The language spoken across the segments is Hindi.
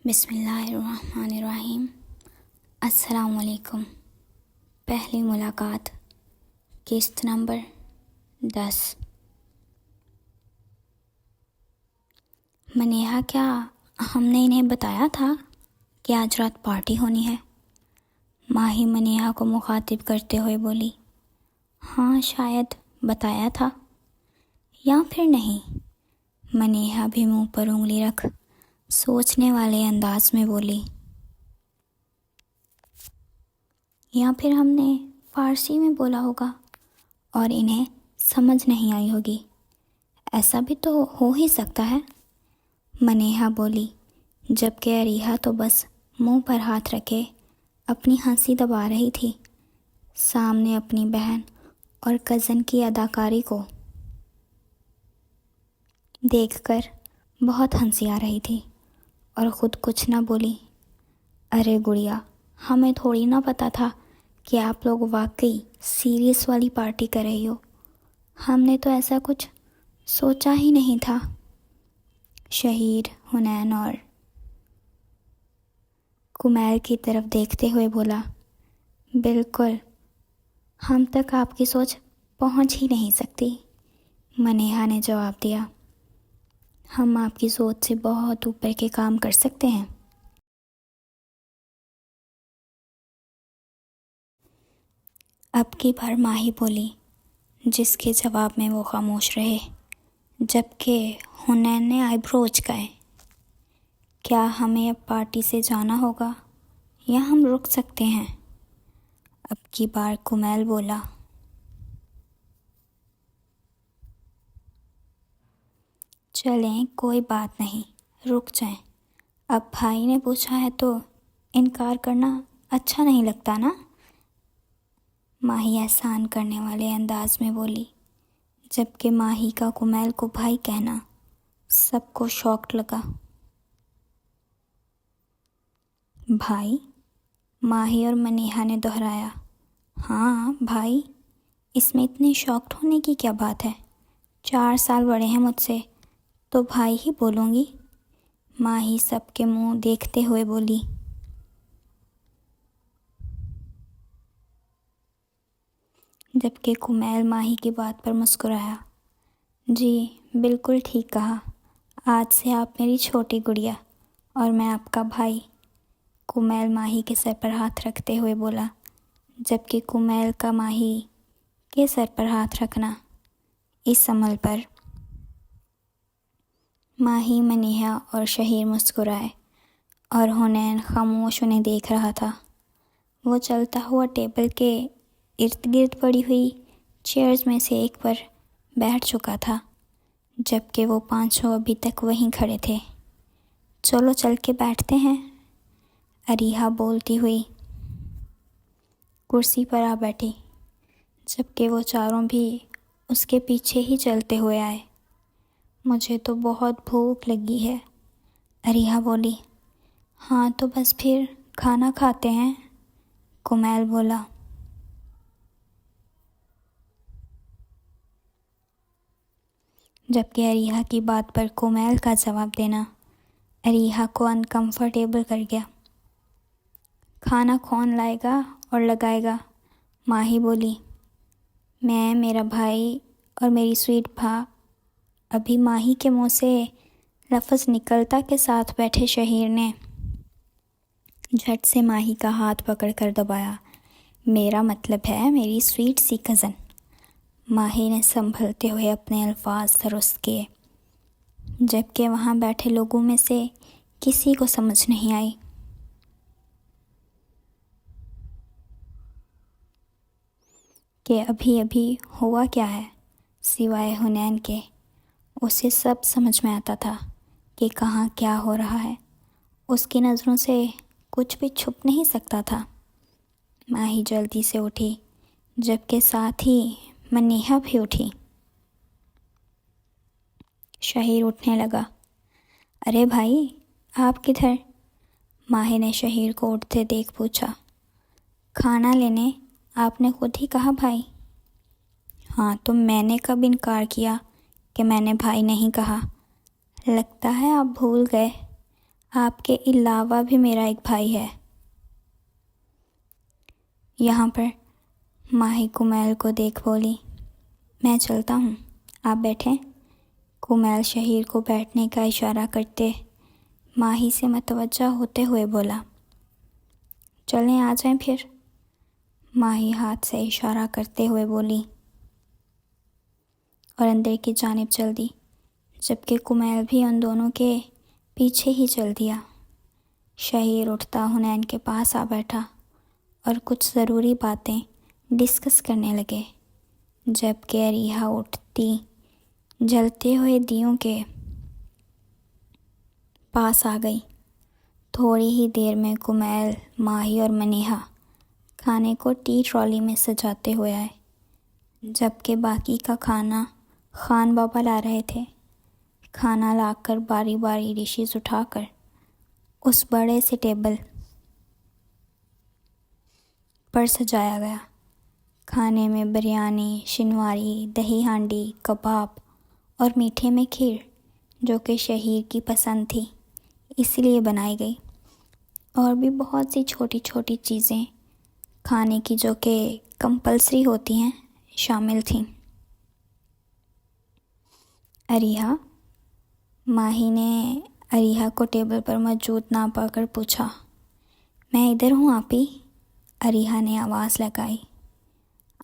बिस्मिल्लाहिर्रहमानिर्रहीम। अस्सलाम वालेकुम। पहली मुलाकात, किस्त नंबर 10। मनीहा, क्या हमने इन्हें बताया था कि आज रात पार्टी होनी है? माही मनीहा को मुखातिब करते हुए बोली। हाँ, शायद बताया था या फिर नहीं। मनीहा भी मुंह पर उंगली रख सोचने वाले अंदाज में बोली। या फिर हमने फ़ारसी में बोला होगा और इन्हें समझ नहीं आई होगी। ऐसा भी तो हो ही सकता है, मनीहा बोली, जबकि अरीहा तो बस मुंह पर हाथ रखे अपनी हंसी दबा रही थी। सामने अपनी बहन और कज़न की अदाकारी को देखकर बहुत हंसी आ रही थी और ख़ुद कुछ ना बोली। अरे गुड़िया, हमें थोड़ी ना पता था कि आप लोग वाकई सीरियस वाली पार्टी कर रही हो। हमने तो ऐसा कुछ सोचा ही नहीं था। शहीर, हुनैन और कुमैल की तरफ देखते हुए बोला। बिल्कुल, हम तक आपकी सोच पहुंच ही नहीं सकती, मनीहा ने जवाब दिया। हम आपकी सोच से बहुत ऊपर के काम कर सकते हैं। अब की बार माही बोली, जिसके जवाब में वो खामोश रहे, जबकि हुनैन ने आईब्रो उचकाए। क्या हमें अब पार्टी से जाना होगा या हम रुक सकते हैं? अब की बार कुमैल बोला। चलें, कोई बात नहीं, रुक जाएं। अब भाई ने पूछा है तो इनकार करना अच्छा नहीं लगता ना, माही एहसान करने वाले अंदाज में बोली, जबकि माही का कुमैल को भाई कहना सबको शॉक्ड लगा। भाई? माही और मनीहा ने दोहराया। हाँ भाई, इसमें इतने शॉक्ड होने की क्या बात है? 4 साल बड़े हैं मुझसे, तो भाई ही बोलूँगी, माही सबके मुंह देखते हुए बोली। जबकि कुमैल माही की बात पर मुस्कुराया। जी, बिल्कुल ठीक कहा। आज से आप मेरी छोटी गुड़िया और मैं आपका भाई, कुमैल माही के सर पर हाथ रखते हुए बोला, जबकि कुमैल का माही के सर पर हाथ रखना इस अमल पर माही, मनीहा और शहीर मुस्कुराए और हुनैन खामोश उन्हें देख रहा था। वो चलता हुआ टेबल के इर्द गिर्द पड़ी हुई चेयर्स में से एक पर बैठ चुका था, जबकि वो 5 अभी तक वहीं खड़े थे। चलो चल के बैठते हैं, अरीहा बोलती हुई कुर्सी पर आ बैठी, जबकि वो चारों भी उसके पीछे ही चलते हुए आए। मुझे तो बहुत भूख लगी है, अरीहा बोली। हाँ तो बस फिर खाना खाते हैं, कुमैल बोला। जबकि अरीहा की बात पर कुमैल का जवाब देना अरीहा को अनकंफर्टेबल कर गया। खाना कौन लाएगा और लगाएगा? माही बोली। मैं, मेरा भाई और मेरी स्वीट भा। अभी माही के मुंह से लफ्ज़ निकलता के साथ बैठे शहीर ने झट से माही का हाथ पकड़कर दबाया। मेरा मतलब है मेरी स्वीट सी कज़न, माही ने संभलते हुए अपने अल्फाज दुरुस्त किए, जबकि वहाँ बैठे लोगों में से किसी को समझ नहीं आई। कि अभी अभी हुआ क्या है। सिवाय हुनैन के उसे सब समझ में आता था कि कहाँ क्या हो रहा है। उसकी नज़रों से कुछ भी छुप नहीं सकता था। माही जल्दी से उठी, जबकि साथ ही मनीहा भी उठी। शहीर उठने लगा। अरे भाई, आप किधर? माही ने शहीर को उठते देख पूछा। खाना लेने, आपने खुद ही कहा भाई। हाँ तो मैंने कब इनकार किया कि मैंने भाई नहीं कहा? लगता है आप भूल गए। आपके अलावा भी मेरा एक भाई है। यहाँ पर माही कुमैल को देख बोली, मैं चलता हूँ, आप बैठें। कुमैल शहीर को बैठने का इशारा करते माही से मतवज्जा होते हुए बोला, चलें आ जाएं फिर। माही हाथ से इशारा करते हुए बोली और अंदर की जानिब चल दी, जबकि कुमैल भी उन दोनों के पीछे ही चल दिया। शहीर उठता हुनैन के पास आ बैठा और कुछ ज़रूरी बातें डिस्कस करने लगे, जबकि अरीहा उठती जलते हुए दियों के पास आ गई। थोड़ी ही देर में कुमैल, माही और मनीहा खाने को टी ट्रॉली में सजाते हुए आए, जबकि बाकी का खाना खान बाबा ला रहे थे। खाना लाकर बारी बारी डिशेस उठाकर उस बड़े से टेबल पर सजाया गया। खाने में बिरयानी, शिनवारी, दही हांडी, कबाब और मीठे में खीर, जो कि शहीर की पसंद थी इसलिए बनाई गई, और भी बहुत सी छोटी छोटी चीज़ें खाने की जो कि कंपल्सरी होती हैं शामिल थीं। अरीहा, माही ने अरीहा को टेबल पर मौजूद ना पाकर पूछा, मैं इधर हूँ आपी। अरीहा ने आवाज़ लगाई,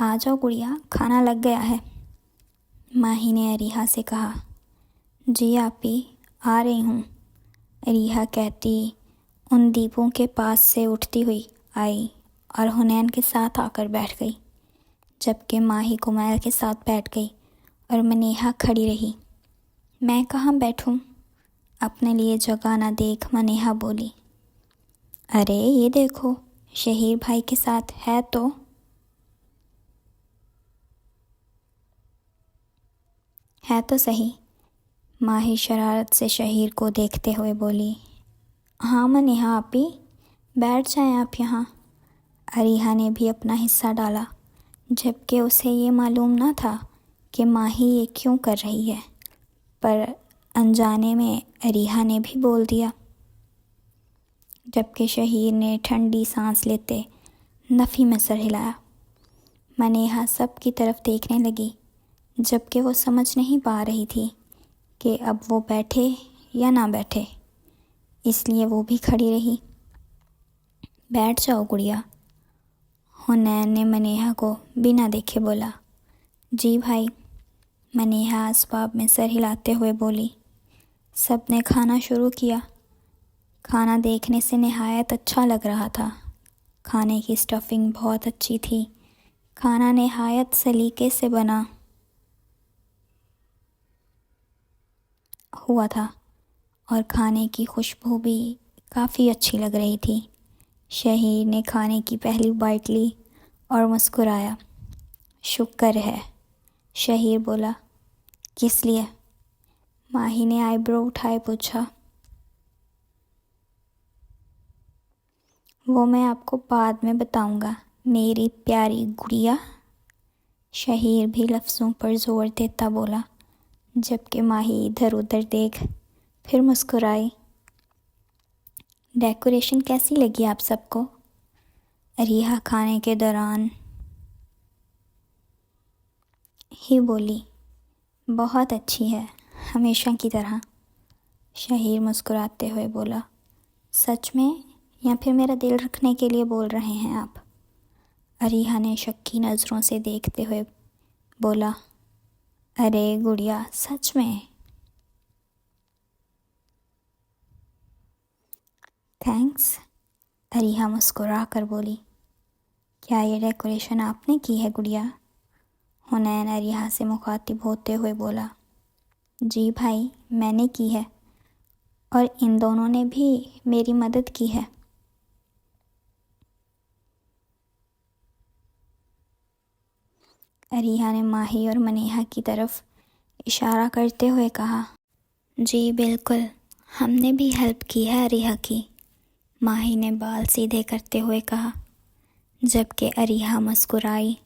आ जाओ गुड़िया, खाना लग गया है। माही ने अरीहा से कहा, जी आपी आ रही हूँ। अरीहा कहती उन दीपों के पास से उठती हुई आई और हुनैन के साथ आकर बैठ गई, जबकि माही कुमैल के साथ बैठ गई और मनीहा खड़ी रही। मैं कहाँ बैठूं? अपने लिए जगह ना देख मनीहा बोली, अरे ये देखो, शहीर भाई के साथ है तो सही। माही शरारत से शहीर को देखते हुए बोली, हाँ मनीहा आपी, बैठ जाएं आप यहाँ। अरीहा ने भी अपना हिस्सा डाला, जबकि उसे ये मालूम ना था कि माही ये क्यों कर रही है, पर अनजाने में अरीहा ने भी बोल दिया, जबकि शहीर ने ठंडी सांस लेते नफ़ी में सर हिलाया। मनीहा सब की तरफ देखने लगी, जबकि वो समझ नहीं पा रही थी कि अब वो बैठे या ना बैठे, इसलिए वो भी खड़ी रही। बैठ जाओ गुड़िया, हुनैन ने मनीहा को बिना देखे बोला। जी भाई, मनीहा असबाब में सर हिलाते हुए बोली। सब ने खाना शुरू किया। खाना देखने से निहायत अच्छा लग रहा था। खाने की स्टफिंग बहुत अच्छी थी। खाना निहायत सलीके से बना हुआ था और खाने की खुशबू भी काफ़ी अच्छी लग रही थी। शहीर ने खाने की पहली बाइट ली और मुस्कुराया। शुक्र है, शहीर बोला। किस लिए? माही ने आईब्रो उठाए पूछा। वो मैं आपको बाद में बताऊंगा मेरी प्यारी गुड़िया, शहीर भी लफ्ज़ों पर ज़ोर देता बोला, जबकि माही इधर उधर देख फिर मुस्कुराई। डेकोरेशन कैसी लगी आप सबको? अरीहा खाने के दौरान ही बोली। बहुत अच्छी है, हमेशा की तरह, शहीर मुस्कुराते हुए बोला। सच में या फिर मेरा दिल रखने के लिए बोल रहे हैं आप? अरीहा ने शक्की नज़रों से देखते हुए बोला। अरे गुड़िया, सच में। थैंक्स, अरीहा मुस्कुरा कर बोली। क्या ये डेकोरेशन आपने की है गुड़िया? हुनैन अरीहा से मुखातिब होते हुए बोला। जी भाई, मैंने की है और इन दोनों ने भी मेरी मदद की है। अरीहा ने माही और मनीहा की तरफ इशारा करते हुए कहा। जी बिल्कुल, हमने भी हेल्प की है अरीहा की, माही ने बाल सीधे करते हुए कहा, जबकि अरीहा मुस्कुराई।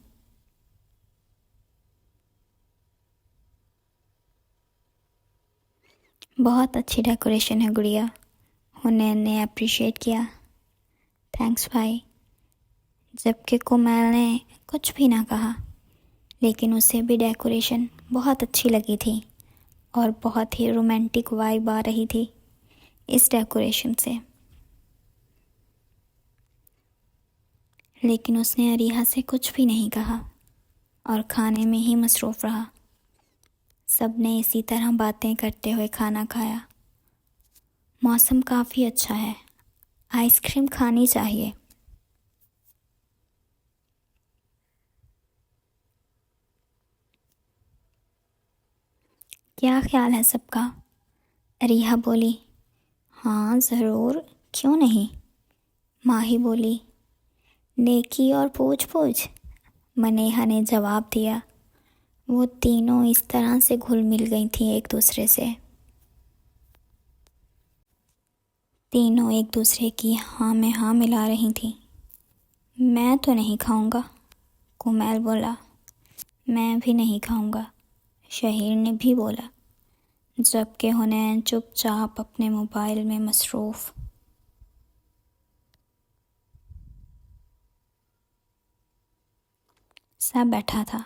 बहुत अच्छी डेकोरेशन है गुड़िया, हुनैन ने अप्रिशिएट किया। थैंक्स भाई। जबकि कुमैल ने कुछ भी ना कहा, लेकिन उसे भी डेकोरेशन बहुत अच्छी लगी थी और बहुत ही रोमांटिक वाइब आ रही थी इस डेकोरेशन से। लेकिन उसने अरीहा से कुछ भी नहीं कहा और खाने में ही मसरूफ़ रहा। सबने इसी तरह बातें करते हुए खाना खाया। मौसम काफ़ी अच्छा है, आइसक्रीम खानी चाहिए। क्या ख्याल है सबका? अरीहा बोली। हाँ ज़रूर, क्यों नहीं? माही बोली। नेकी और पूछ पूछ, मनेहा ने जवाब दिया। वो तीनों इस तरह से घुल मिल गई थी एक दूसरे से। तीनों एक दूसरे की हाँ में हाँ मिला रही थी। मैं तो नहीं खाऊंगा, कुमैल बोला। मैं भी नहीं खाऊंगा, शहीर ने भी बोला। जबकि हुनैन चुपचाप अपने मोबाइल में मसरूफ़। सा बैठा था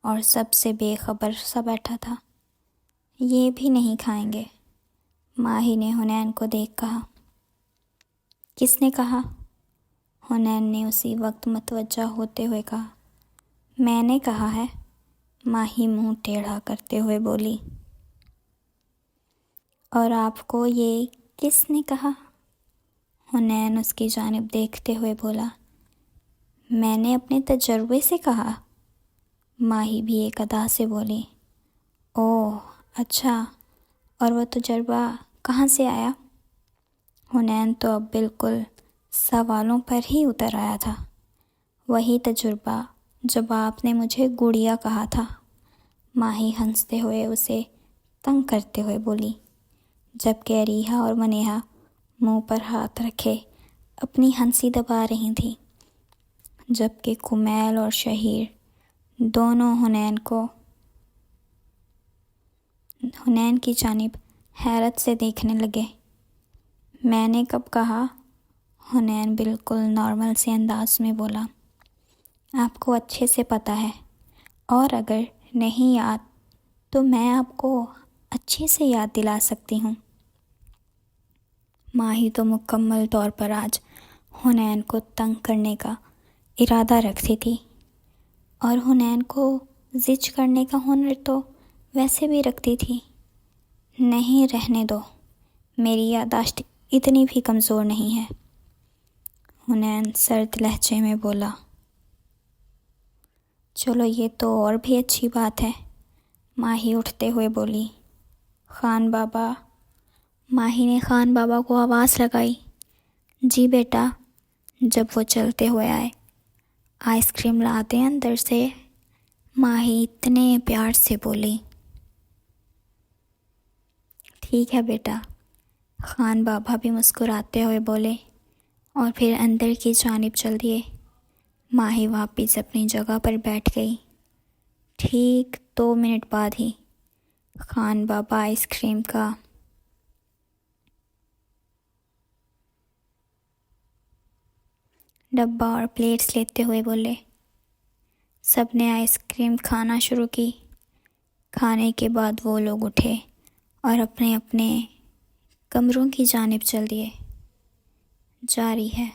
और सबसे बेखबर सा बैठा था। ये भी नहीं खाएंगे, माही ने हुनैन को देख कहा। किसने कहा? हुनैन ने उसी वक्त मुतवज्जा होते हुए कहा। मैंने कहा है, माही मुंह टेढ़ा करते हुए बोली। और आपको ये किसने कहा? हुनैन उसकी जानिब देखते हुए बोला। मैंने अपने तजुर्बे से कहा, माही भी एक अदा से बोली। ओह अच्छा, और वह तजुर्बा कहाँ से आया? हुनैन तो अब बिल्कुल सवालों पर ही उतर आया था। वही तजुर्बा जब आपने मुझे गुड़िया कहा था, माही हंसते हुए उसे तंग करते हुए बोली। जबकि अरीहा और मनेहा मुंह पर हाथ रखे अपनी हंसी दबा रही थी। जबकि कुमैल और शहीर दोनों हुनैन की जानिब हैरत से देखने लगे। मैंने कब कहा? हुनैन बिल्कुल नॉर्मल से अंदाज में बोला। आपको अच्छे से पता है, और अगर नहीं याद तो मैं आपको अच्छे से याद दिला सकती हूँ। माही तो मुकम्मल तौर पर आज हुनैन को तंग करने का इरादा रखती थी, और हुनैन को जिज करने का हुनर तो वैसे भी रखती थी। नहीं, रहने दो, मेरी यादाश्त इतनी भी कमज़ोर नहीं है, हुनैन सर्द लहजे में बोला। चलो ये तो और भी अच्छी बात है, माही उठते हुए बोली। खान बाबा, माही ने खान बाबा को आवाज़ लगाई। जी बेटा, जब वो चलते हुए आए। आइसक्रीम ला दें अंदर से, माही इतने प्यार से बोली। ठीक है बेटा, खान बाबा भी मुस्कुराते हुए बोले और फिर अंदर की जानिब चल दिए। माही वापस अपनी जगह पर बैठ गई। ठीक 2 मिनट बाद ही खान बाबा आइसक्रीम का डब्बा और प्लेट्स लेते हुए बोले। सबने आइसक्रीम खाना शुरू की। खाने के बाद वो लोग उठे और अपने अपने कमरों की जानिब चल दिए। जारी है।